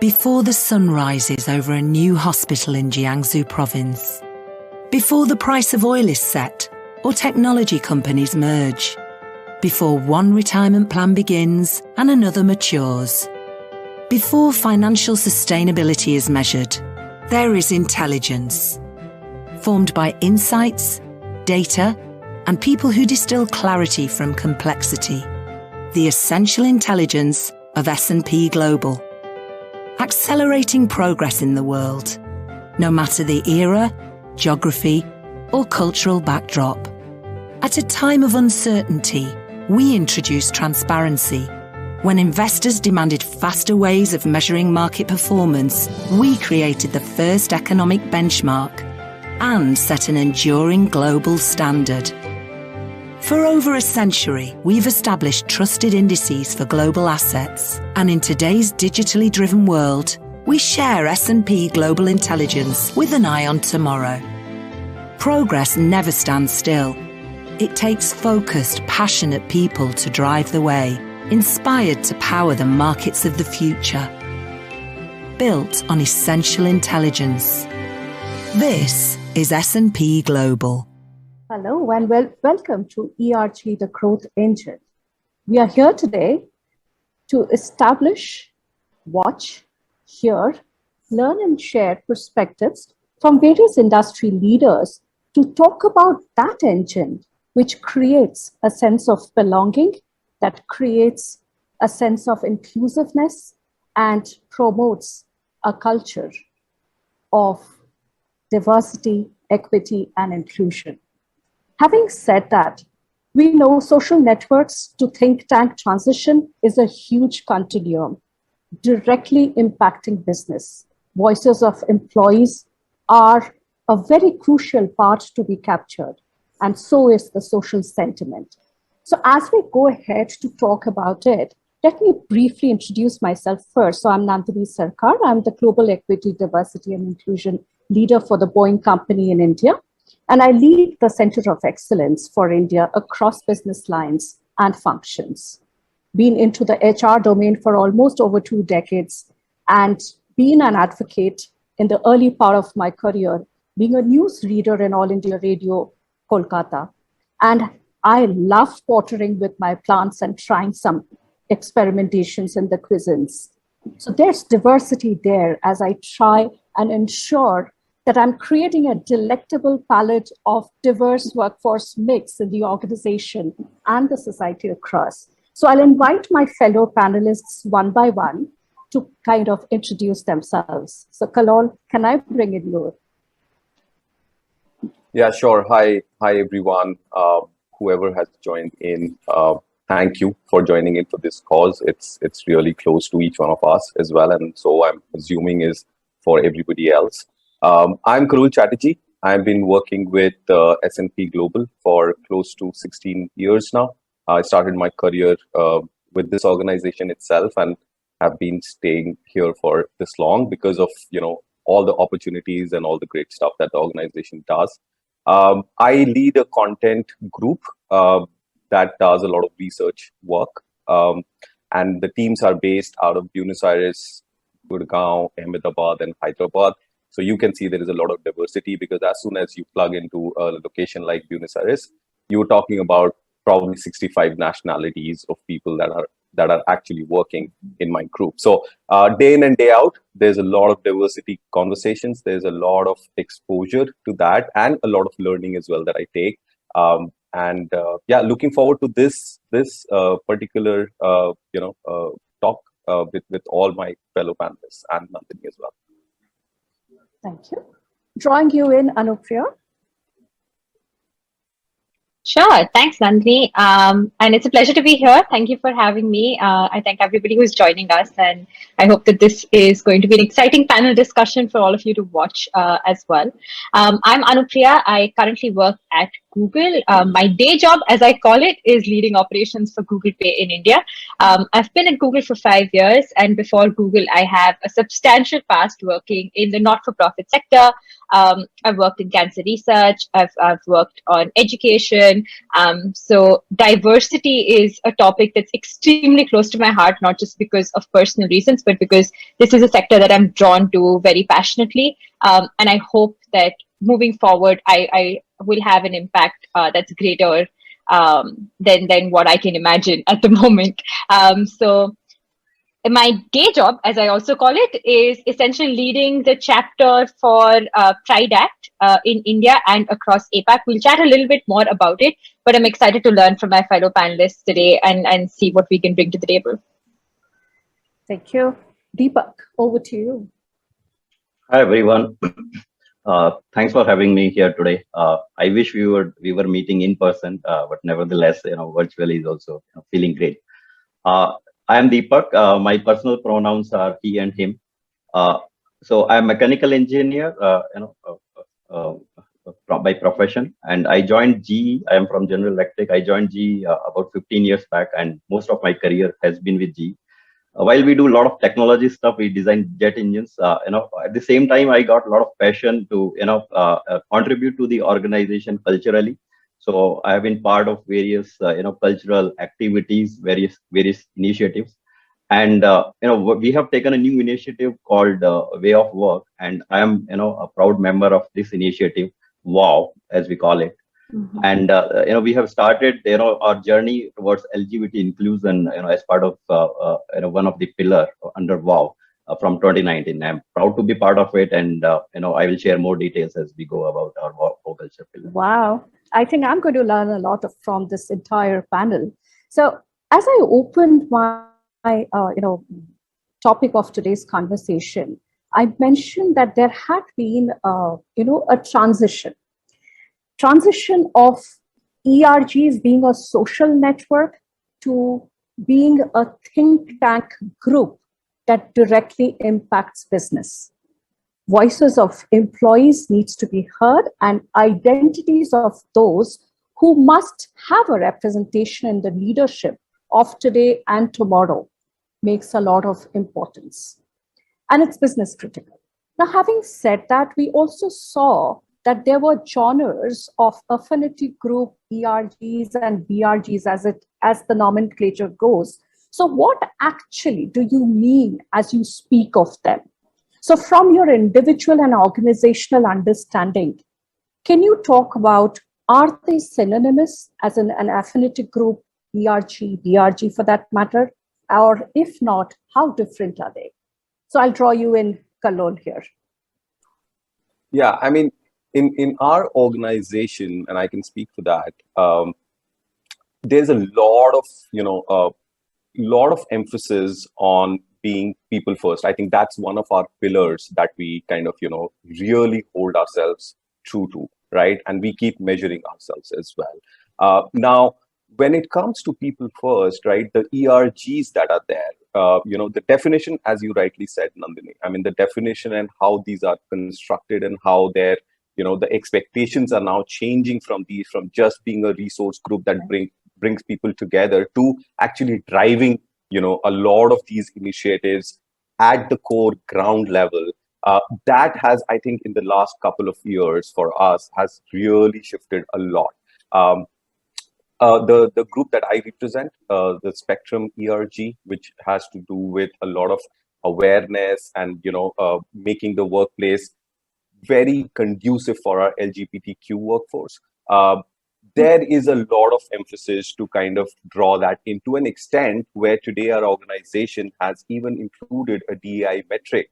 Before the sun rises over a new hospital in Jiangsu province. Before the price of oil is set or technology companies merge. Before one retirement plan begins and another matures. Before financial sustainability is measured, there is intelligence. Formed by insights, data, and people who distill clarity from complexity. The essential intelligence of S&P Global. Accelerating progress in the world, no matter the era, geography, or cultural backdrop. At a time of uncertainty, we introduced transparency. When investors demanded faster ways of measuring market performance, we created the first economic benchmark and set an enduring global standard. For over a century, we've established trusted indices for global assets, and in today's digitally driven world, we share S&P Global Intelligence with an eye on tomorrow. Progress never stands still. It takes focused, passionate people to drive the way, inspired to power the markets of the future. Built on essential intelligence. This is S&P Global. Hello and welcome to ERG, the growth engine. We are here today to establish, watch, hear, learn and share perspectives from various industry leaders to talk about that engine which creates a sense of belonging, that creates a sense of inclusiveness and promotes a culture of diversity, equity, and inclusion. Having said that, we know social networks to think tank transition is a huge continuum, directly impacting business. Voices of employees are a very crucial part to be captured, and so is the social sentiment. So as we go ahead to talk about it, let me briefly introduce myself first. So I'm Nandini Sarkar. I'm the Global Equity, Diversity and Inclusion Leader for the Boeing Company in India. And I lead the Center of Excellence for India across business lines and functions. Been into the HR domain for almost over 2 decades and been an advocate in the early part of my career, being a news reader in All India Radio, Kolkata. And I love pottering with my plants and trying some experimentations in the cuisines. So there's diversity there as I try and ensure that I'm creating a delectable palette of diverse workforce mix in the organization and the society across. So I'll invite my fellow panelists one by one to kind of introduce themselves. So Kollol, can I bring in you? Yeah, sure. Hi everyone. Whoever has joined in, thank you for joining in for this cause. It's really close to each one of us as well, and so I'm assuming is for everybody else. I'm Kollol Chatterjee. I've been working with S&P Global for close to 16 years now. I started my career with this organization itself and have been staying here for this long because of all the opportunities and all the great stuff that the organization does. I lead a content group that does a lot of research work, and the teams are based out of Buenos Aires, Gurgaon, Ahmedabad, and Hyderabad. So you can see there is a lot of diversity because as soon as you plug into a location like Buenos Aires, you're talking about probably 65 nationalities of people that are actually working in my group. So day in and day out, there's a lot of diversity conversations. There's a lot of exposure to that and a lot of learning as well that I take. Yeah, looking forward to this particular talk with all my fellow panelists and Nandini as well. Thank you. Drawing you in, Anupriya. Sure. Thanks, Nandini. And it's a pleasure to be here. Thank you for having me. I thank everybody who's joining us. And I hope that this is going to be an exciting panel discussion for all of you to watch as well. I'm Anupriya. I currently work at Google. My day job, as I call it, is leading operations for Google Pay in India. I've been at Google for 5 years. And before Google, I have a substantial past working in the not-for-profit sector, I've worked in cancer research. I've worked on education. So diversity is a topic that's extremely close to my heart, not just because of personal reasons, but because this is a sector that I'm drawn to very passionately. And I hope that moving forward, I will have an impact that's greater than what I can imagine at the moment. So my day job, as I also call it, is essentially leading the chapter for Pride Act in India and across APAC. We'll chat a little bit more about it, but I'm excited to learn from my fellow panelists today and see what we can bring to the table. Thank you. Deepak, over to you. Hi, everyone. Thanks for having me here today. I wish we were meeting in person, but nevertheless, virtually is also feeling great. I am Deepak. My personal pronouns are he and him. So I'm a mechanical engineer, by profession, and I joined GE. I am from General Electric. I joined GE about 15 years back, and most of my career has been with GE. While we do a lot of technology stuff, we design jet engines. At the same time, I got a lot of passion to contribute to the organization culturally. So I have been part of various cultural activities, various initiatives, and we have taken a new initiative called Way of Work, and I am a proud member of this initiative, WOW, as we call it. Mm-hmm. And we have started our journey towards LGBT inclusion as part of one of the pillar under WOW from 2019. I'm proud to be part of it, and I will share more details as we go about our WOW culture pillar. Wow, I think I'm going to learn a lot from this entire panel. So as I opened my topic of today's conversation, I mentioned that there had been a transition of ERGs being a social network to being a think tank group that directly impacts business. Voices of employees needs to be heard, and identities of those who must have a representation in the leadership of today and tomorrow makes a lot of importance. And it's business critical. Now, having said that, we also saw that there were genres of affinity group ERGs and BRGs as the nomenclature goes. So what actually do you mean as you speak of them? So from your individual and organizational understanding, can you talk about, are they synonymous as an affinity group, ERG, BRG for that matter? Or if not, how different are they? So I'll draw you in, Kollol, here. Yeah, I mean, in our organization, and I can speak for that, there's a lot of emphasis on being people first. I think that's one of our pillars that we kind of really hold ourselves true to, right? And we keep measuring ourselves as well. Now, when it comes to people first, right, the ERGs that are there, the definition, as you rightly said, Nandini, I mean, the definition and how these are constructed and how they're the expectations are now changing from just being a resource group that brings people together to actually driving, a lot of these initiatives at the core ground level. That has, I think, in the last couple of years for us has really shifted a lot. The group that I represent, the Spectrum ERG, which has to do with a lot of awareness and, making the workplace very conducive for our LGBTQ workforce. There is a lot of emphasis to kind of draw that into an extent where today our organization has even included a DEI metric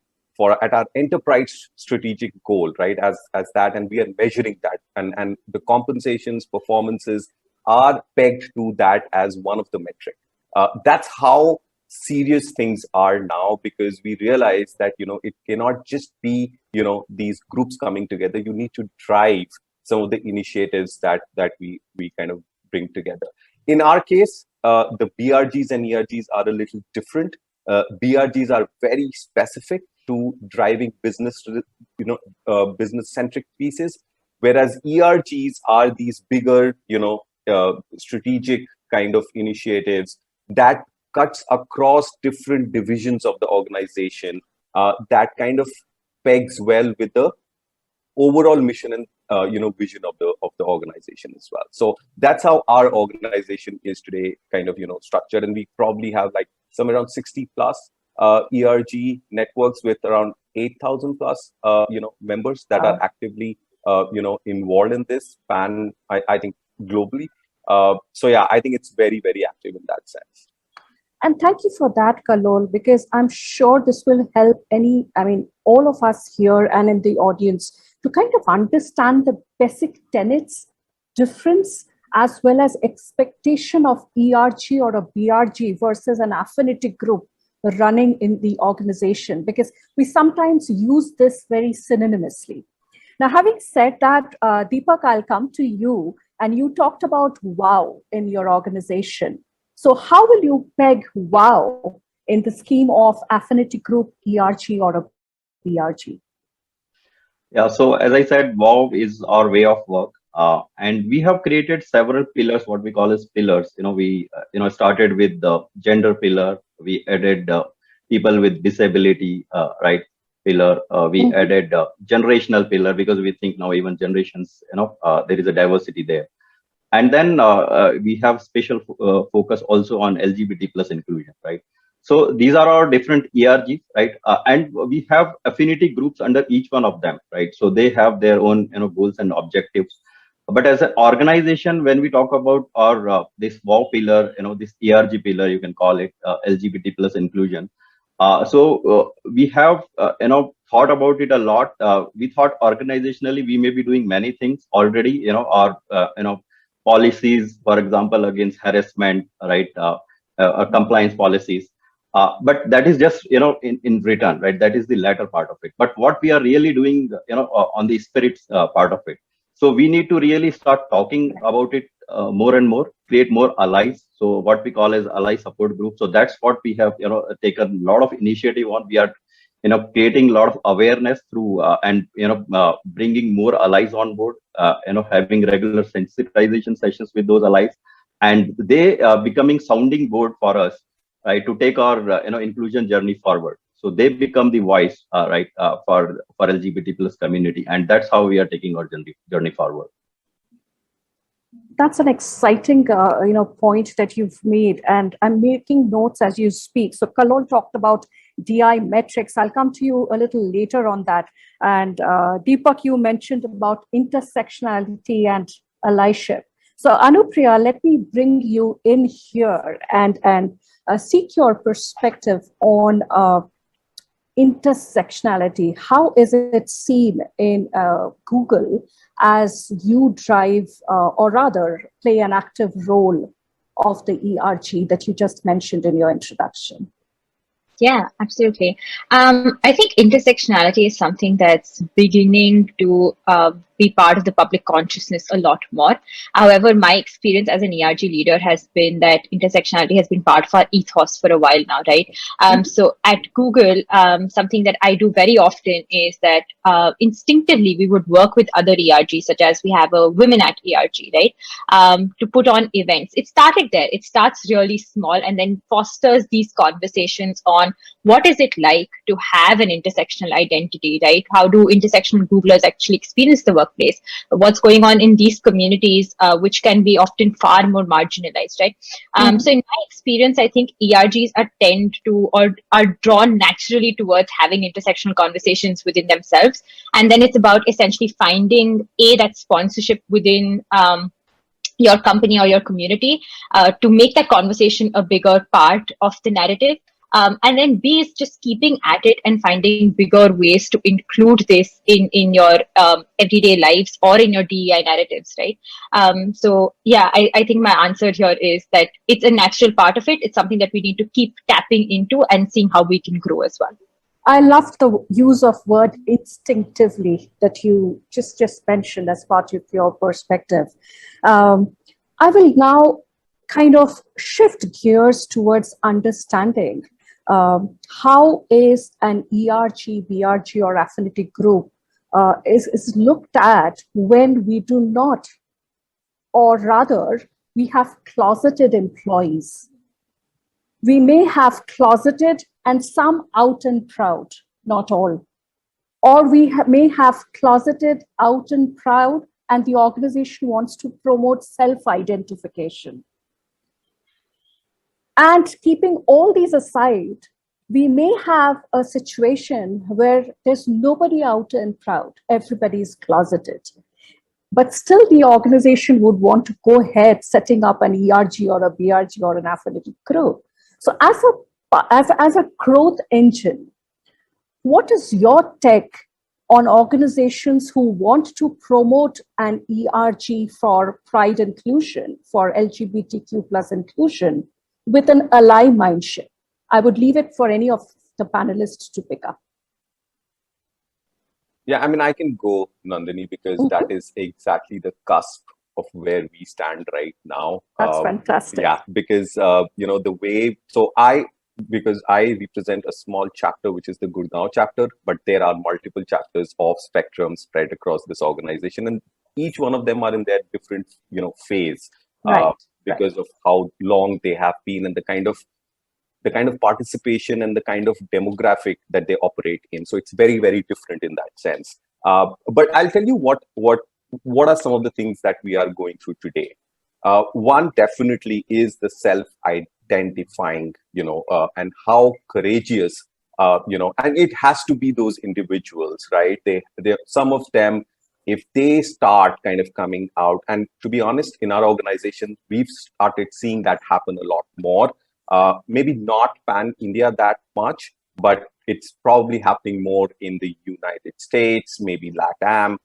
at our enterprise strategic goal, right? As that, and we are measuring that, and the compensations, performances are pegged to that as one of the metric. That's how serious things are now, because we realize that it cannot just be these groups coming together. You need to drive some of the initiatives that we kind of bring together. In our case, the BRGs and ERGs are a little different. BRGs are very specific to driving business centric pieces, whereas ERGs are these bigger strategic kind of initiatives that cuts across different divisions of the organization, that kind of pegs well with the overall mission and vision of the organization as well. So that's how our organization is today, kind of structured, and we probably have like somewhere around 60 plus ERG networks with around 8,000 plus members that are actively involved in this span. I think globally. So yeah, I think it's very, very active in that sense. And thank you for that, Kollol, because I'm sure this will help all of us here and in the audience to kind of understand the basic tenets, difference, as well as expectation of ERG or a BRG versus an affinity group running in the organization, because we sometimes use this very synonymously. Now, having said that, Deepak, I'll come to you, and you talked about WOW in your organization. So how will you peg WOW in the scheme of affinity group, ERG, or a BRG? Yeah, so as I said, WOW is our way of work. And we have created several pillars, what we call as pillars. We started with the gender pillar. We added people with disability, right, pillar. We added generational pillar, because we think now even generations, there is a diversity there. And then we have special focus also on LGBT plus inclusion, right? So these are our different ERGs, right? And we have affinity groups under each one of them, right? So they have their own, goals and objectives. But as an organization, when we talk about our this WOW pillar, this ERG pillar, you can call it LGBT plus inclusion. So we have, thought about it a lot. We thought organizationally we may be doing many things already, our, policies, for example, against harassment, right? Compliance policies. But that is just, in return, right? That is the latter part of it. But what we are really doing, on the spirits part of it. So we need to really start talking about it more and more, create more allies. So what we call as ally support group. So that's what we have, taken a lot of initiative on. We are, creating a lot of awareness through and, bringing more allies on board, having regular sensitization sessions with those allies, and they becoming sounding board for us, right, to take our, inclusion journey forward. So they become the voice, right, for LGBT plus community, and that's how we are taking our journey forward. That's an exciting, point that you've made, and I'm making notes as you speak. So Kollol talked about DI metrics. I'll come to you a little later on that. And Deepak, you mentioned about intersectionality and allyship. So Anupriya, let me bring you in here and seek your perspective on intersectionality. How is it seen in Google as you drive, or rather play an active role of the ERG that you just mentioned in your introduction? Yeah, absolutely. I think intersectionality is something that's beginning to be part of the public consciousness a lot more. However, my experience as an ERG leader has been that intersectionality has been part of our ethos for a while now, right? So at Google, something that I do very often is that instinctively we would work with other ERGs, such as we have a Women at ERG, right? To put on events. It started there. It starts really small and then fosters these conversations on what is it like to have an intersectional identity, right? How do intersectional Googlers actually experience the workplace? What's going on in these communities, which can be often far more marginalized, right? So in my experience, I think ERGs tend to or are drawn naturally towards having intersectional conversations within themselves. And then it's about essentially finding that sponsorship within your company or your community to make that conversation a bigger part of the narrative. And then B is just keeping at it and finding bigger ways to include this in your everyday lives or in your DEI narratives, right? So yeah, I think my answer here is that it's a natural part of it. It's something that we need to keep tapping into and seeing how we can grow as well. I love the use of word instinctively that you just mentioned as part of your perspective. I will now kind of shift gears towards understanding how is an ERG, BRG, or affinity group is looked at when we do not, or rather, we have closeted employees. We may have closeted and some out and proud, not all. or may have closeted, out and proud, and the organization wants to promote self-identification. And keeping all these aside, we may have a situation where there's nobody out and proud, everybody's closeted. But still the organization would want to go ahead setting up an ERG or a BRG or an affiliated group. So as a growth engine, what is your take on organizations who want to promote an ERG for pride inclusion, for LGBTQ plus inclusion, with an ally mindset? I would leave it for any of the panelists to pick up. Yeah, I mean, I can go, Nandini, because that is exactly the cusp of where we stand right now. That's fantastic. Yeah, because, the way, because I represent a small chapter, which is the Gurgaon chapter, but there are multiple chapters of Spectrum spread across this organization, and each one of them are in their different, phase, because of how long they have been and the kind of participation and the kind of demographic that they operate in. So it's very, very different in that sense. But I'll tell you what are some of the things that we are going through today. One definitely is the self-identifying, and how courageous, and it has to be those individuals, right? They some of them, if they start kind of coming out, and to be honest, in our organization, we've started seeing that happen a lot more. Maybe not pan-India that much, but it's probably happening more in the United States, maybe LATAM,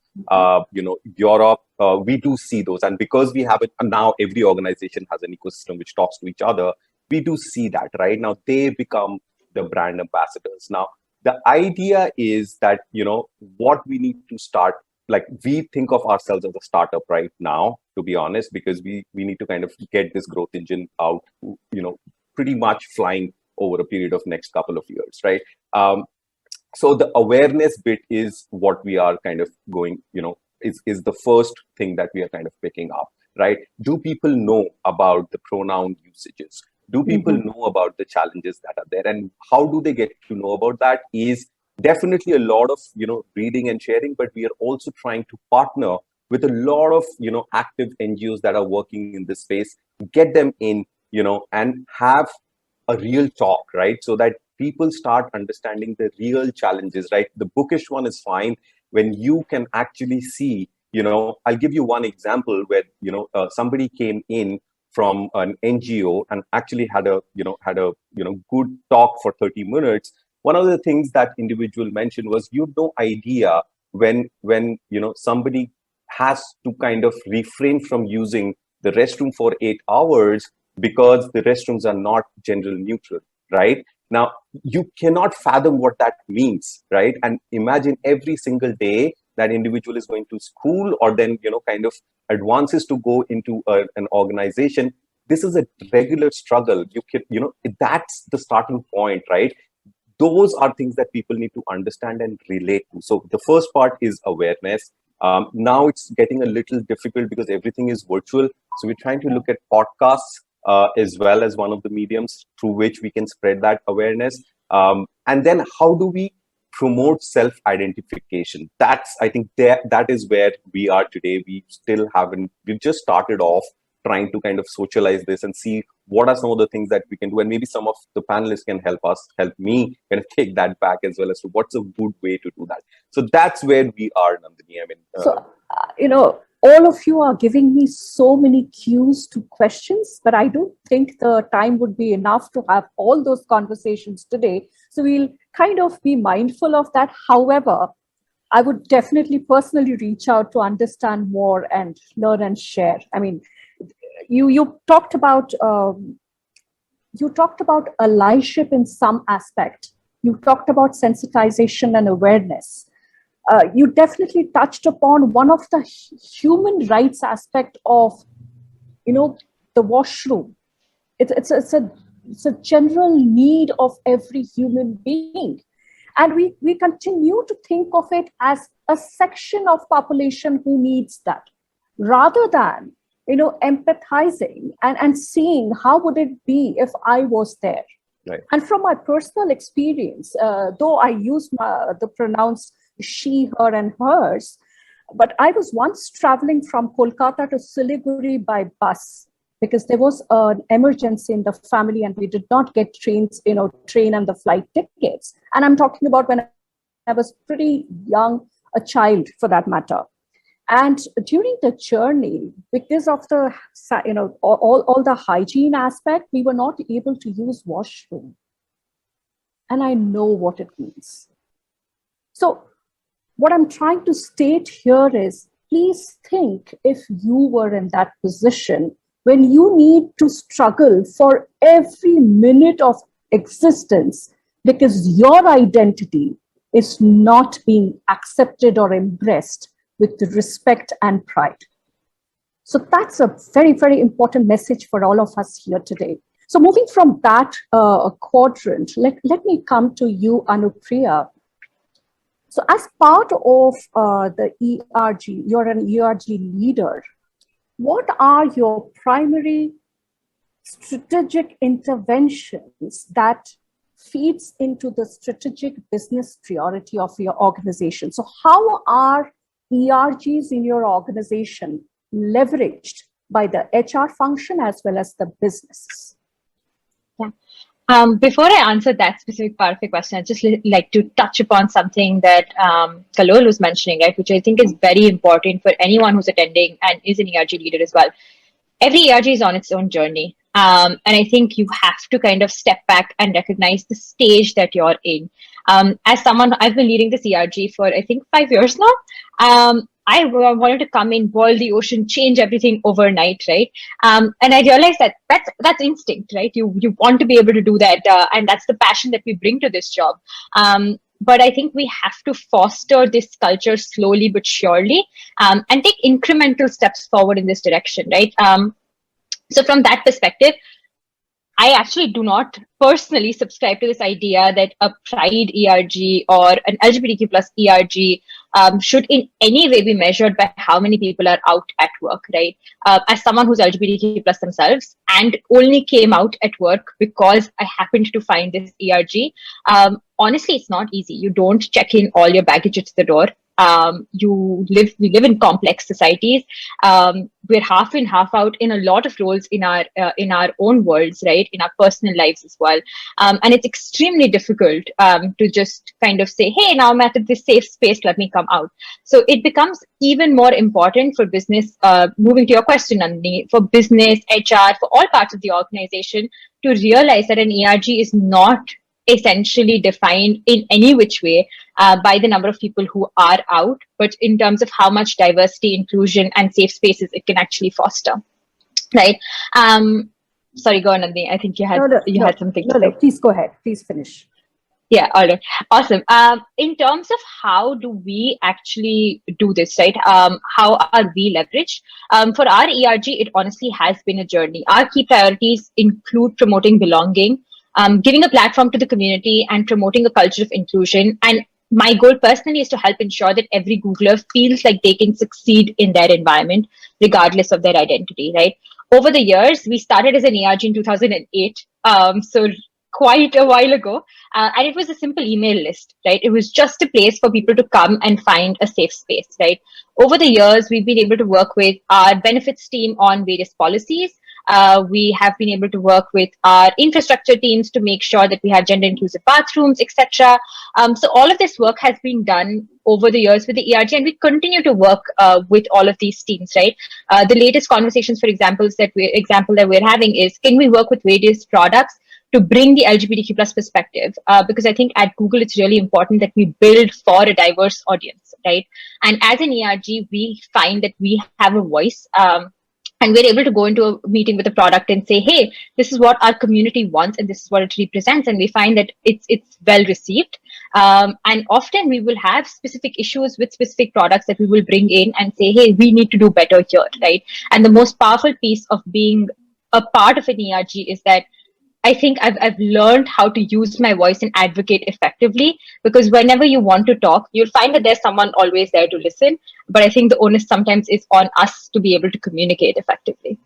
Europe. We do see those. And because we have it, and now every organization has an ecosystem which talks to each other, we do see that, right? Now they become the brand ambassadors. Now, the idea is that, what we need to start, like we think of ourselves as a startup right now, to be honest, because we need to kind of get this growth engine out, pretty much flying over a period of next couple of years, right? So the awareness bit is what we are kind of going, is the first thing that we are kind of picking up, right? Do people know about the pronoun usages? Do people know about the challenges that are there? And how do they get to know about that is definitely a lot of, reading and sharing, but we are also trying to partner with a lot of, active NGOs that are working in this space, get them in, and have a real talk, right? So that people start understanding the real challenges, right? The bookish one is fine when you can actually see, I'll give you one example where, somebody came in from an NGO and actually had a good talk for 30 minutes. One of the things that individual mentioned was, you have no idea when somebody has to kind of refrain from using the restroom for 8 hours because the restrooms are not gender neutral, right? Now, you cannot fathom what that means, right? And imagine every single day that individual is going to school or then, kind of advances to go into an organization. This is a regular struggle. That's the starting point, right? Those are things that people need to understand and relate to. So the first part is awareness. Now it's getting a little difficult because everything is virtual. So we're trying to look at podcasts as well as one of the mediums through which we can spread that awareness. And then how do we promote self-identification? I think that is where we are today. We've just started off trying to kind of socialize this and see what are some of the things that we can do. And maybe some of the panelists can help me kind of take that back as well as to what's a good way to do that. So that's where we are, Nandini. I mean, all of you are giving me so many cues to questions, but I don't think the time would be enough to have all those conversations today. So we'll kind of be mindful of that. However, I would definitely personally reach out to understand more and learn and share. I mean, you talked about allyship in some aspect. You talked about sensitization and awareness. You definitely touched upon one of the human rights aspect of, the washroom. It's a general need of every human being. And we continue to think of it as a section of population who needs that, rather than, empathizing and seeing how would it be if I was there. Right. And from my personal experience, though I use the pronouns she, her, and hers. But I was once traveling from Kolkata to Siliguri by bus because there was an emergency in the family and we did not get train and the flight tickets. And I'm talking about when I was pretty young, a child for that matter. And during the journey, because of the, all the hygiene aspect, we were not able to use washroom. And I know what it means. So what I'm trying to state here is, please think if you were in that position when you need to struggle for every minute of existence because your identity is not being accepted or embraced with respect and pride. So that's a very, very important message for all of us here today. So moving from that quadrant, let me come to you, Anupriya. So as part of the ERG, you're an ERG leader. What are your primary strategic interventions that feeds into the strategic business priority of your organization? So how are ERGs in your organization leveraged by the HR function as well as the businesses? Yeah. Before I answer that specific part of the question, I'd just like to touch upon something that Kollol was mentioning, right, which I think is very important for anyone who's attending and is an ERG leader as well. Every ERG is on its own journey. And I think you have to kind of step back and recognize the stage that you're in. As someone, I've been leading this ERG for, I think, 5 years now. I wanted to come in, boil the ocean, change everything overnight, right? And I realized that that's instinct, right? You want to be able to do that, and that's the passion that we bring to this job. But I think we have to foster this culture slowly but surely, and take incremental steps forward in this direction, right? So from that perspective, I actually do not personally subscribe to this idea that a Pride ERG or an LGBTQ plus ERG should in any way be measured by how many people are out at work, right? As someone who's LGBTQ plus themselves and only came out at work because I happened to find this ERG, honestly, it's not easy. You don't check in all your baggage at the door. We live in complex societies. We're half in, half out in a lot of roles in our own worlds, right? In our personal lives as well. And it's extremely difficult to just kind of say, hey, now I'm at this safe space, let me come out. So it becomes even more important for business, moving to your question, Nandini, for business, HR, for all parts of the organization to realize that an ERG is not essentially defined in any which way by the number of people who are out, but in terms of how much diversity, inclusion, and safe spaces it can actually foster, right? Sorry, go on, Nandini. I think you had something to say. No, please go ahead. Please finish. Yeah, all right. Awesome. In terms of how do we actually do this, right? How are we leveraged? For our ERG, it honestly has been a journey. Our key priorities include promoting belonging, giving a platform to the community, and promoting a culture of inclusion. And my goal personally is to help ensure that every Googler feels like they can succeed in their environment, regardless of their identity, right? Over the years, we started as an ERG in 2008, so quite a while ago. And it was a simple email list, right? It was just a place for people to come and find a safe space, right? Over the years, we've been able to work with our benefits team on various policies. We have been able to work with our infrastructure teams to make sure that we have gender inclusive bathrooms, etc. So all of this work has been done over the years with the ERG, and we continue to work with all of these teams, right? The latest conversations, for example, that we're having is, can we work with various products to bring the LGBTQ plus perspective? Because I think at Google, it's really important that we build for a diverse audience, right? And as an ERG, we find that we have a voice, and we're able to go into a meeting with a product and say, hey, this is what our community wants and this is what it represents. And we find that it's well received. And often we will have specific issues with specific products that we will bring in and say, hey, we need to do better here, right? And the most powerful piece of being a part of an ERG is that I think I've learned how to use my voice and advocate effectively, because whenever you want to talk, you'll find that there's someone always there to listen. But I think the onus sometimes is on us to be able to communicate effectively.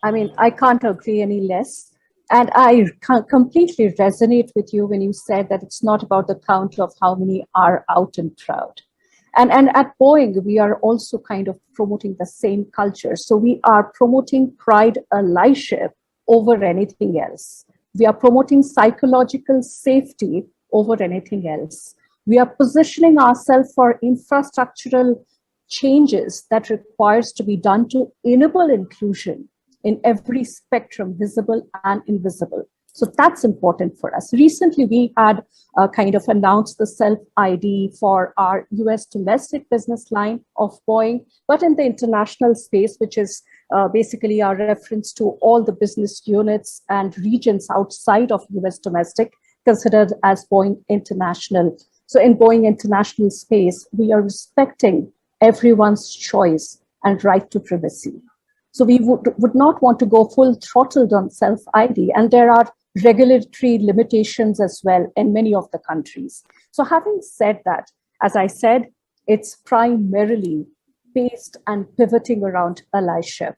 I mean, I can't agree any less. And I completely resonate with you when you said that it's not about the count of how many are out and proud. And at Boeing, we are also kind of promoting the same culture. So we are promoting pride allyship over anything else. We are promoting psychological safety over anything else. We are positioning ourselves for infrastructural changes that requires to be done to enable inclusion in every spectrum, visible and invisible. So that's important for us. Recently, we had kind of announced the self-ID for our US domestic business line of Boeing, but in the international space, which is basically our reference to all the business units and regions outside of US domestic, considered as Boeing International. So in Boeing International space, we are respecting everyone's choice and right to privacy. So we would not want to go full throttled on self-ID. And there are regulatory limitations as well in many of the countries. So having said that, as I said, it's primarily based and pivoting around allyship.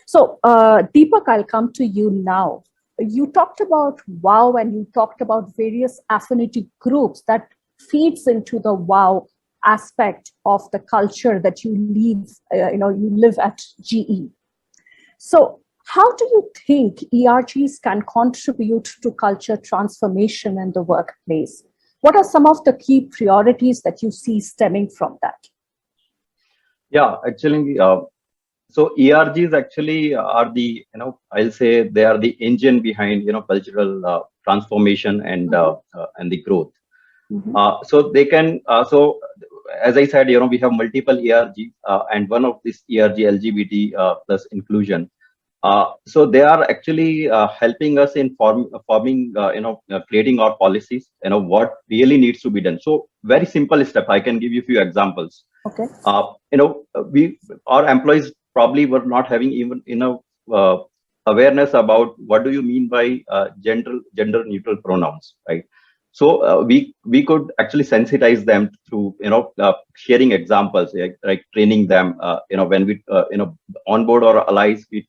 So Deepak, I'll come to you now. You talked about WOW and you talked about various affinity groups that feeds into the WOW aspect of the culture that you live at GE. So how do you think ERGs can contribute to culture transformation in the workplace? What are some of the key priorities that you see stemming from that? Yeah, actually, so ERGs actually are the, I'll say they are the engine behind, cultural transformation and the growth. So they can, so as I said, we have multiple ERGs and one of this ERG LGBT plus inclusion. So they are actually helping us in forming, creating our policies, what really needs to be done. So very simple step. I can give you a few examples. Okay. Our employees probably were not having even enough awareness about what do you mean by gender neutral pronouns, right? So we could actually sensitize them through sharing examples, like training them. When we onboard our allies, we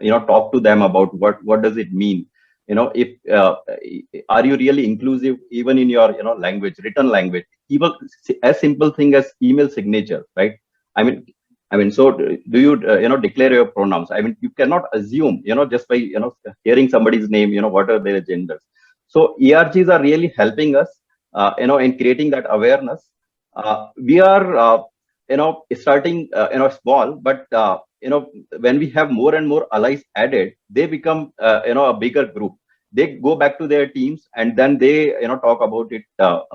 talk to them about what does it mean. If are you really inclusive even in your language, written language, even as simple thing as email signature, right? I mean, so do you declare your pronouns? I mean, you cannot assume just by hearing somebody's name what are their genders. So ERGs are really helping us, in creating that awareness. We are, starting, small, but when we have more and more allies added, they become, a bigger group. They go back to their teams and then they, talk about it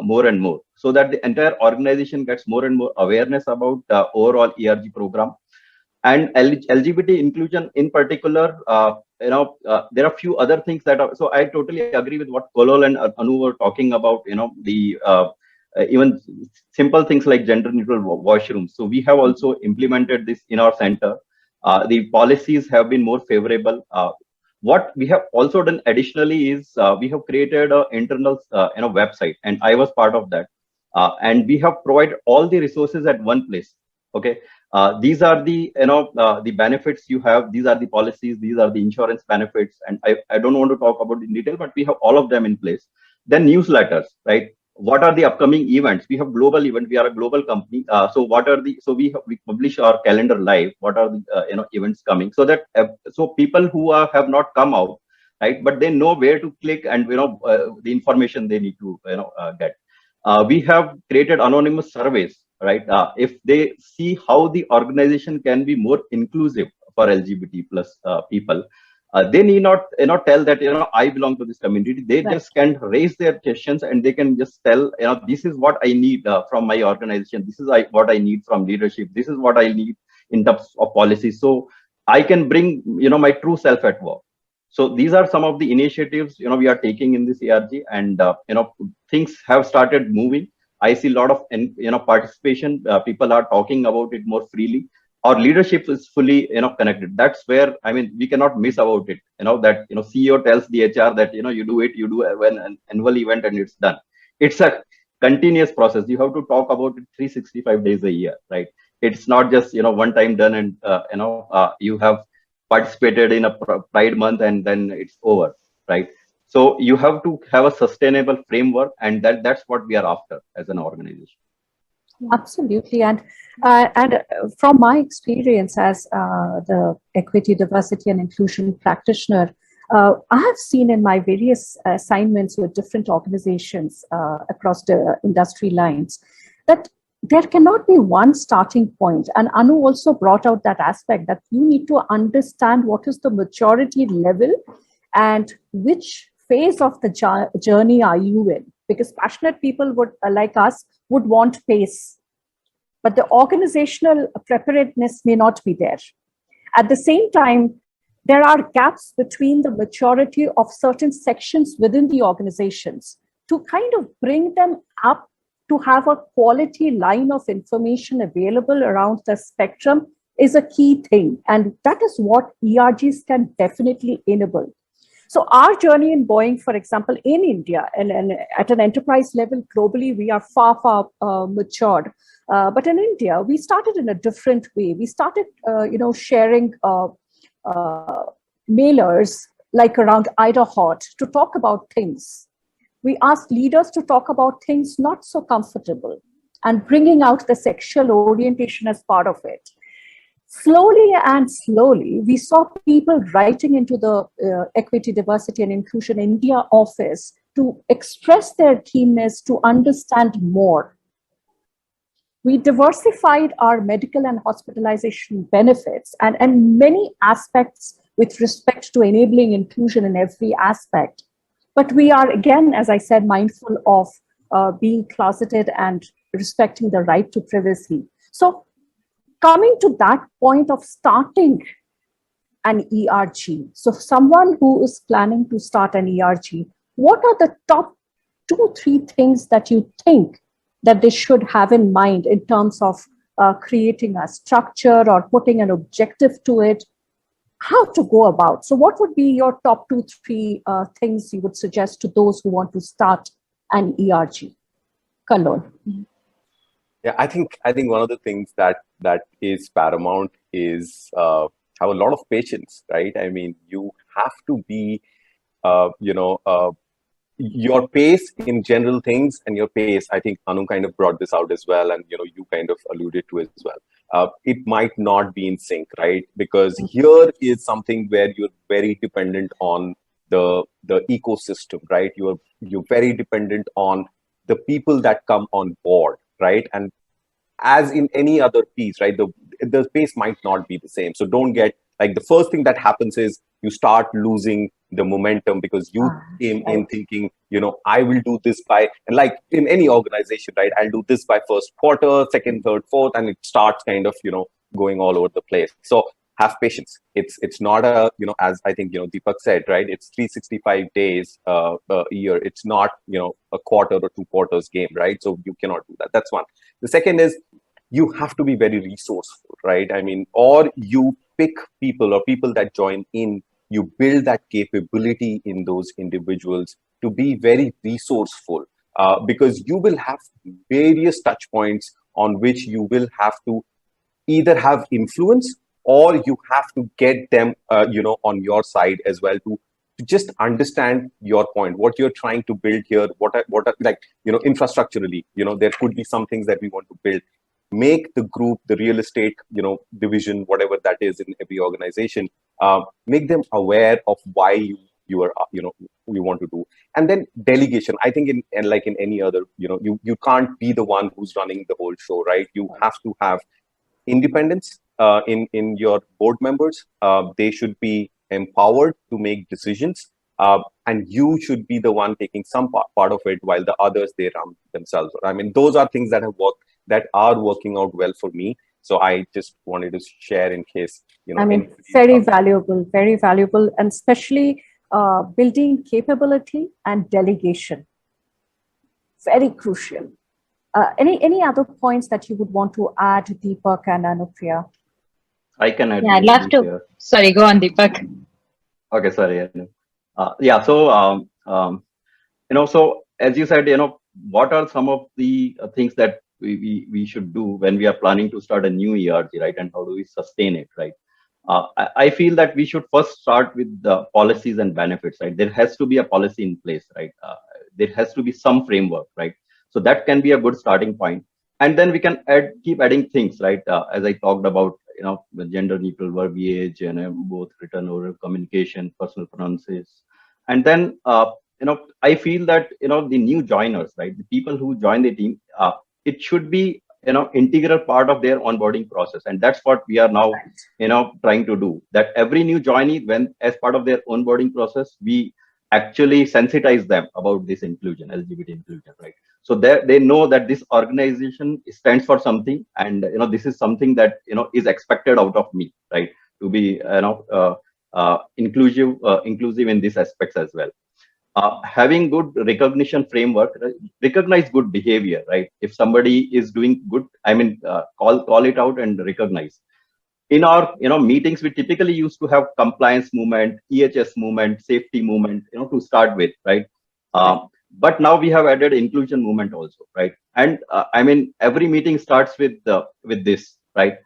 more and more, so that the entire organization gets more and more awareness about the overall ERG program. And LGBT inclusion in particular, there are a few other things that are, so I totally agree with what Kollol and Anu were talking about, even simple things like gender neutral washrooms. So we have also implemented this in our center. The policies have been more favorable. What we have also done additionally is we have created an internal website, and I was part of that. And we have provided all the resources at one place. Okay, these are the the benefits you have. These are the policies. These are the insurance benefits, and I don't want to talk about in detail, but we have all of them in place. Then newsletters, right? What are the upcoming events? We have global events. We are a global company. So what are the? So we publish our calendar live. What are the events coming? So that so people who have not come out, right? But they know where to click and the information they need to get. We have created anonymous surveys, right? If they see how the organization can be more inclusive for LGBT plus people, they need not tell that I belong to this community. They just can raise their questions and they can just tell this is what I need from my organization. This is what I need from leadership. This is what I need in terms of policy. So I can bring my true self at work. So these are some of the initiatives we are taking in this ERG, and things have started moving. I see a lot of participation. People are talking about it more freely. Our leadership is fully connected. That's where we cannot miss about it. That CEO tells the HR that you do an annual event and it's done. It's a continuous process. You have to talk about it 365 days a year, right? It's not just one time done and you have participated in a Pride month and then it's over. right? So you have to have a sustainable framework, and that's what we are after as an organization. Absolutely, and from my experience as the equity, diversity, and inclusion practitioner, I have seen in my various assignments with different organizations across the industry lines that there cannot be one starting point. And Anu also brought out that aspect that you need to understand what is the maturity level and which phase of the journey are you in, because passionate people would like us would want pace, but the organizational preparedness may not be there. At the same time, there are gaps between the maturity of certain sections within the organizations to kind of bring them up to have a quality line of information available around the spectrum is a key thing. And that is what ERGs can definitely enable. So our journey in Boeing, for example, in India and at an enterprise level globally, we are far, far matured. But in India, we started in a different way. We started, sharing mailers like around 𝘬𝘭𝘆 to talk about things. We asked leaders to talk about things not so comfortable and bringing out the sexual orientation as part of it. Slowly and slowly, we saw people writing into the Equity, Diversity and Inclusion India office to express their keenness to understand more. We diversified our medical and hospitalization benefits and many aspects with respect to enabling inclusion in every aspect. But we are, again, as I said, mindful of being closeted and respecting the right to privacy. So coming to that point of starting an ERG, so someone who is planning to start an ERG, what are the top 2-3 things that you think that they should have in mind in terms of creating a structure or putting an objective to it? How to go about? So what would be your top 2-3 things you would suggest to those who want to start an ERG? Kollol. Yeah, I think one of the things that is paramount is have a lot of patience, right? I mean, you have to be, your pace in general things and your pace. I think Anu kind of brought this out as well, and you kind of alluded to it as well. It might not be in sync, right? Because here is something where you're very dependent on the ecosystem, right? You're very dependent on the people that come on board, right? And as in any other piece, right, the pace might not be the same. So don't get like the first thing that happens is you start losing the momentum because you came in thinking, I will do this by, and like in any organization, right, I'll do this by first quarter, second, third, fourth, and it starts kind of, going all over the place. So have patience. It's not a, as I think, Deepak said, right, it's 365 days a year. It's not, a quarter or 2 quarters game, right? So you cannot do that. That's one. The second is you have to be very resourceful, right? I mean, or you pick people or people that join in, you build that capability in those individuals to be very resourceful because you will have various touch points on which you will have to either have influence or you have to get them, on your side as well to just understand your point, what you're trying to build here, what are like, infrastructurally, there could be some things that we want to build. Make the group, the real estate, division, whatever that is in every organization, make them aware of why you are, you want to do. And then delegation. I think in any other, you can't be the one who's running the whole show, right? You have to have independence in your board members. They should be empowered to make decisions. And you should be the one taking some part of it while the others, they run themselves. I mean, those are things that have worked, that are working out well for me. So I just wanted to share in case, I mean, very valuable, and especially building capability and delegation. Very crucial. Any other points that you would want to add, Deepak and Anupriya? I can add. Yeah, I'd love to. Here. Sorry, go on, Deepak. Okay, sorry. Yeah. So, so as you said, what are some of the things that we should do when we are planning to start a new ERG, right? And how do we sustain it, right? I feel that we should first start with the policies and benefits, right? There has to be a policy in place, right? There has to be some framework, right? So that can be a good starting point. And then we can keep adding things, right? As I talked about, the gender neutral verbiage and both written oral communication, personal pronounces. And then, I feel that, the new joiners, right? The people who join the team, it should be, integral part of their onboarding process. And that's what we are now, trying to do, that every new joinee, when as part of their onboarding process, we actually sensitize them about this inclusion, LGBT inclusion, right? So they know that this organization stands for something, and this is something that is expected out of me, right? To be inclusive in these aspects as well. Having good recognition framework, recognize good behavior, right? If somebody is doing good, call it out and recognize. In our meetings, we typically used to have compliance movement, EHS movement, safety movement, to start with, right? But now we have added inclusion movement also, right? And every meeting starts with this, right?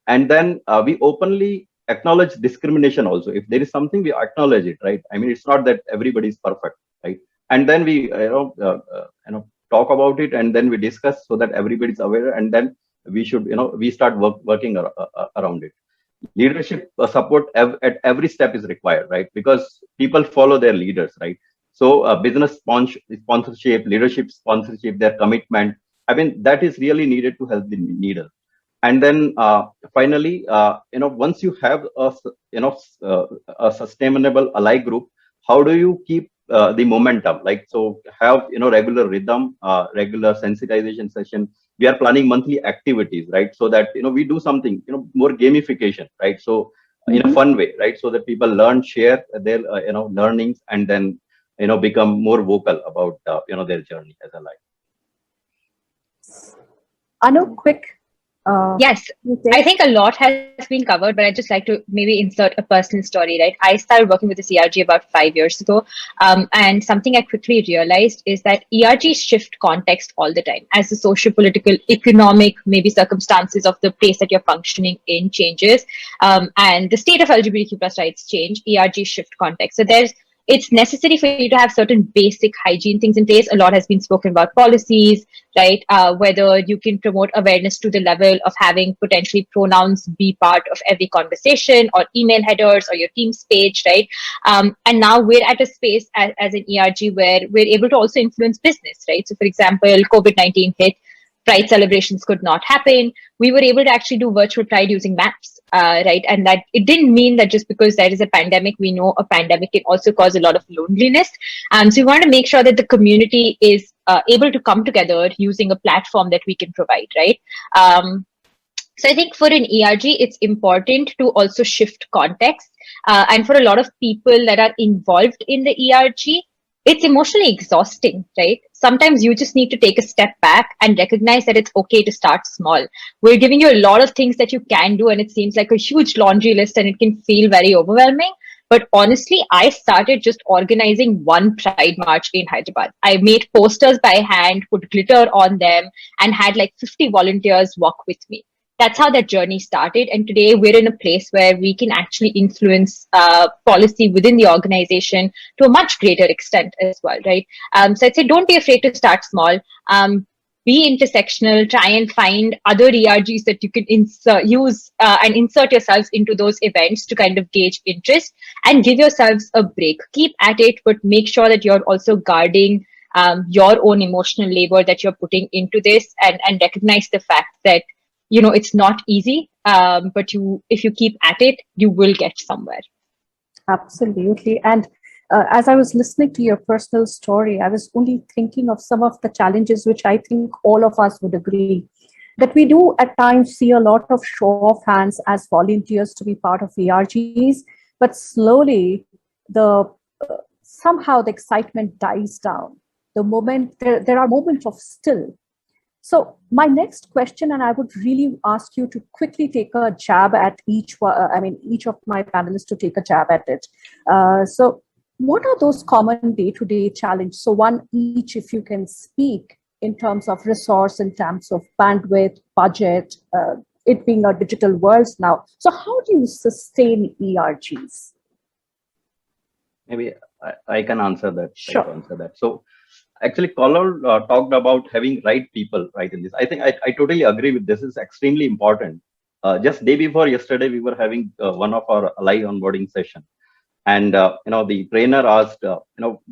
And then we openly acknowledge discrimination also. If there is something, we acknowledge it, right? It's not that everybody is perfect, right? And then we talk about it, and then we discuss so that everybody's aware, and then we should we start working around it. Leadership support at every step is required, right? Because people follow their leaders, right? So business sponsorship, leadership sponsorship, their commitment, that is really needed to help the leader. And then finally, once you have a sustainable ally group, how do you keep the momentum? Like, so have regular rhythm, regular sensitization session. We are planning monthly activities, right? So that we do something more gamification, right? So in a fun way, right? So that people learn, share their learnings, and then become more vocal about their journey as a life. Anu, quick. Yes, I think a lot has been covered, but I'd just like to maybe insert a personal story, right? I started working with this ERG about 5 years ago. And something I quickly realized is that ERGs shift context all the time as the social, political, economic, maybe circumstances of the place that you're functioning in changes. And the state of LGBTQ plus rights change, ERGs shift context. So it's necessary for you to have certain basic hygiene things in place. A lot has been spoken about policies, right? Whether you can promote awareness to the level of having potentially pronouns be part of every conversation, or email headers, or your team's page, right? And now we're at a space as an ERG where we're able to also influence business, right? So for example, COVID-19 hit, Pride celebrations could not happen. We were able to actually do virtual Pride using maps, right? And that it didn't mean that just because there is a pandemic, we know a pandemic can also cause a lot of loneliness. So we want to make sure that the community is able to come together using a platform that we can provide, right? So I think for an ERG, it's important to also shift context. And for a lot of people that are involved in the ERG, it's emotionally exhausting, right? Sometimes you just need to take a step back and recognize that it's okay to start small. We're giving you a lot of things that you can do, and it seems like a huge laundry list, and it can feel very overwhelming. But honestly, I started just organizing one Pride March in Hyderabad. I made posters by hand, put glitter on them, and had like 50 volunteers walk with me. That's how that journey started. And today we're in a place where we can actually influence policy within the organization to a much greater extent as well, right? So I'd say don't be afraid to start small. Be intersectional, try and find other ERGs that you can use and insert yourselves into those events to kind of gauge interest, and give yourselves a break. Keep at it, but make sure that you're also guarding your own emotional labor that you're putting into this, and recognize the fact that it's not easy, but if you keep at it, you will get somewhere. Absolutely. And as I was listening to your personal story, I was only thinking of some of the challenges which I think all of us would agree that we do at times see a lot of show of hands as volunteers to be part of ERGs, but slowly somehow the excitement dies down. The moment there are moments of still. So my next question, and I would really ask you to quickly take a jab at each of my panelists to take a jab at it. So what are those common day-to-day challenges? So one each, if you can speak in terms of resource, in terms of bandwidth, budget, it being a digital world now. So how do you sustain ERGs? Maybe I can answer that. Sure. Try to answer that. So actually, Kollol talked about having right people right in this. I think I totally agree with this. It's extremely important. Just day before yesterday, we were having one of our ally onboarding session. And, the trainer asked,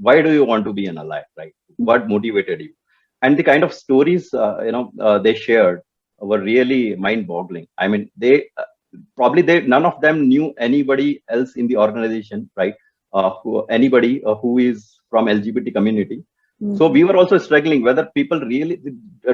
why do you want to be an ally, right? What motivated you? And the kind of stories, they shared were really mind boggling. I mean, none of them knew anybody else in the organization, right? Anybody who is from LGBT community. So we were also struggling whether people really,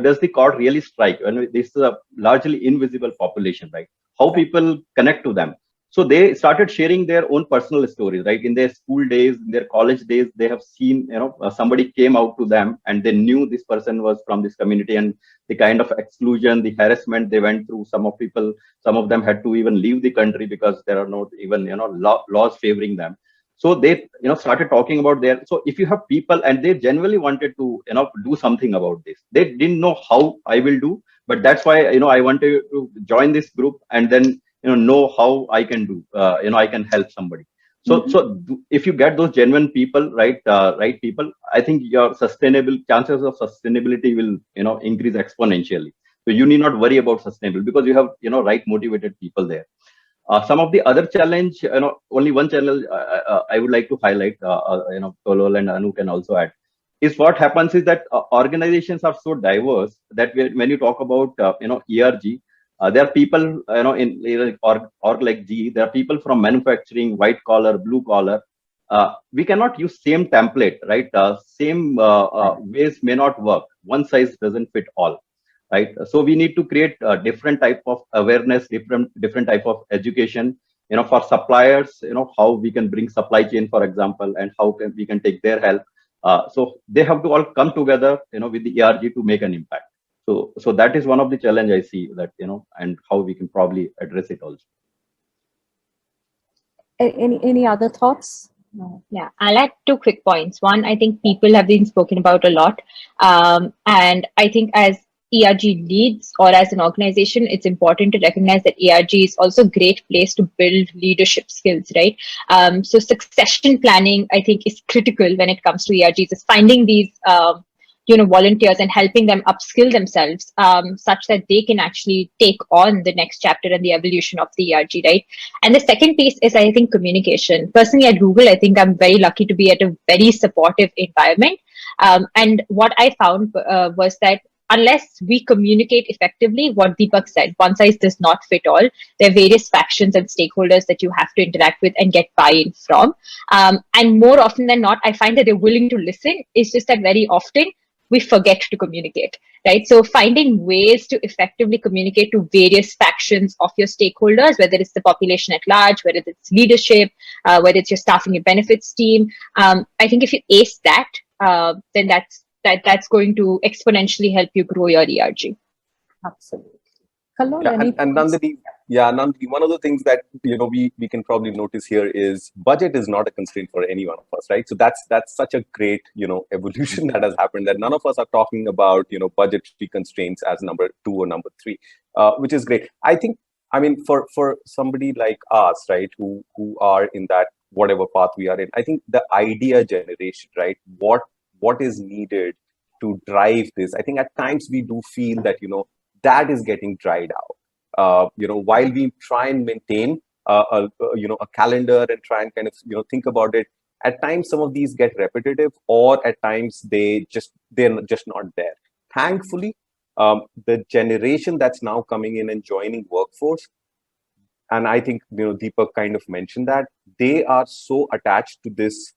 does the chord really strike? And this is a largely invisible population, right? How people connect to them. So they started sharing their own personal stories, right? In their school days, in their college days, they have seen, somebody came out to them and they knew this person was from this community, and the kind of exclusion, the harassment they went through. Some of them had to even leave the country because there are not even, laws favoring them. So they, started talking about so if you have people and they genuinely wanted to, do something about this, they didn't know how I will do, but that's why, I wanted to join this group and then, know how I can do, I can help somebody. So if you get those genuine people, right people, I think your chances of sustainability will, increase exponentially. So you need not worry about sustainable because you have, right motivated people there. Some of the other challenge, only one challenge I would like to highlight, Kollol and Anu can also add, is what happens is that organizations are so diverse that when you talk about, ERG, there are people, in org like G, there are people from manufacturing, white collar, blue collar. We cannot use same template, right? Same ways may not work. One size doesn't fit all. Right, so we need to create a different type of awareness, different type of education, for suppliers, how we can bring supply chain, for example, and how we can take their help. So they have to all come together, with the ERG to make an impact. So that is one of the challenge I see, that, and how we can probably address it also. Any other thoughts? No. Yeah, I'll add 2 quick points. One, I think people have been spoken about a lot, and I think as ERG leads or as an organization, it's important to recognize that ERG is also a great place to build leadership skills, right? So succession planning, I think, is critical when it comes to ERGs. Is finding these, volunteers and helping them upskill themselves, such that they can actually take on the next chapter and the evolution of the ERG, right? And the second piece is, I think, communication. Personally, at Google, I think I'm very lucky to be at a very supportive environment. And what I found was that unless we communicate effectively, what Deepak said, one size does not fit all. There are various factions and stakeholders that you have to interact with and get buy-in from. And more often than not, I find that they're willing to listen. It's just that very often we forget to communicate, right? So finding ways to effectively communicate to various factions of your stakeholders, whether it's the population at large, whether it's leadership, whether it's your staffing and benefits team. I think if you ace that, then that's going to exponentially help you grow your ERG. Absolutely. Kollol, and Nandini, one of the things that we can probably notice here is budget is not a constraint for any one of us, right? So that's such a great evolution that has happened, that none of us are talking about budgetary constraints as number 2 or number 3, which is great. I think, I mean, for somebody like us, right, who are in that whatever path we are in, I think the idea generation, right, what is needed to drive this, I think at times we do feel that that is getting dried out. While we try and maintain a calendar and try and kind of think about it, at times some of these get repetitive, or at times they're just not there. Thankfully, the generation that's now coming in and joining workforce, and I think Deepak kind of mentioned that, they are so attached to this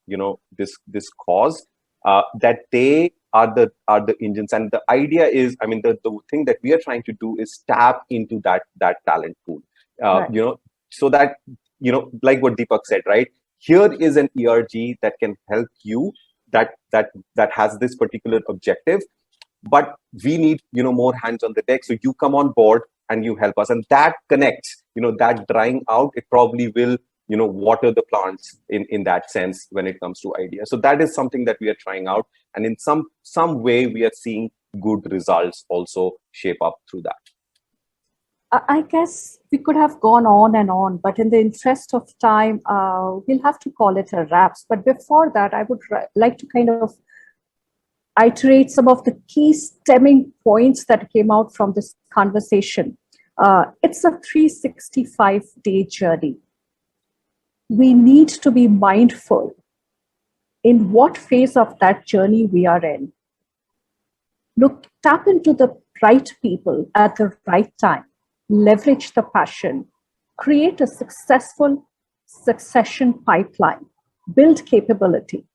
this cause that they are the engines. And the idea is, I mean, the thing that we are trying to do is tap into that talent pool, Right. So that like what Deepak said, right? Here is an ERG that can help you, that has this particular objective, but we need more hands on the deck. So you come on board and you help us, and that connects. That drying out, it probably will water the plants in that sense when it comes to ideas. So that is something that we are trying out, and in some way we are seeing good results also shape up through that. I guess we could have gone on and on, but in the interest of time, we'll have to call it a wraps. But before that, I would like to kind of iterate some of the key stemming points that came out from this conversation. It's a 365-day journey. We need to be mindful in what phase of that journey we are in. Look, tap into the right people at the right time, leverage the passion, create a successful succession pipeline, build capability.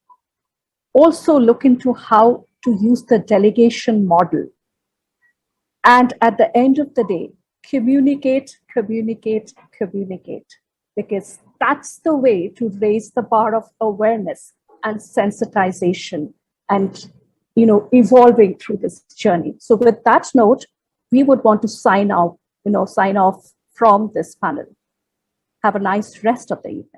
Also look into how to use the delegation model. And at the end of the day, communicate, communicate, communicate, because that's the way to raise the bar of awareness and sensitization and evolving through this journey. So with that note, we would want to sign off from this panel. Have a nice rest of the evening.